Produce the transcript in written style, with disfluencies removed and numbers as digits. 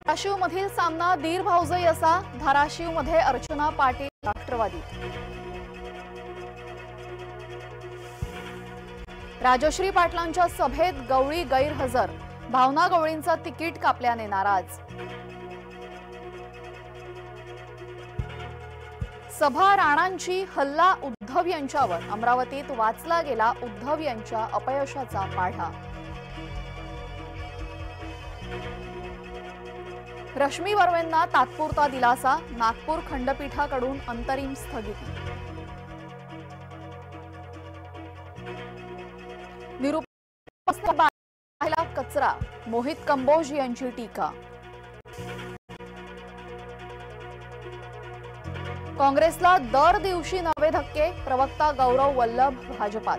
धाराशिवमधील सामना दीर भाऊजाई असा। धाराशिवमध्ये अर्चना पाटील राष्ट्रवादी, राजश्री पाटलांच्या सभेत गवळी गैरहजर। भावना गवळींचा तिकीट कापल्याने नाराज। सभा राणांची, हल्ला उद्धव यांच्यावर। अमरावतीत वाचला गेला उद्धव यांच्या अपयशाचा पाढा। रश्मी बर्वेंना तात्पुरता दिलासा। नागपूर खंडपीठाकडून अंतरिम स्थगिती। निरुपस्थित कचरा, मोहित कंबोज यांची टीका। काँग्रेसला दर दिवशी नवे धक्के। प्रवक्ता गौरव वल्लभ भाजपात।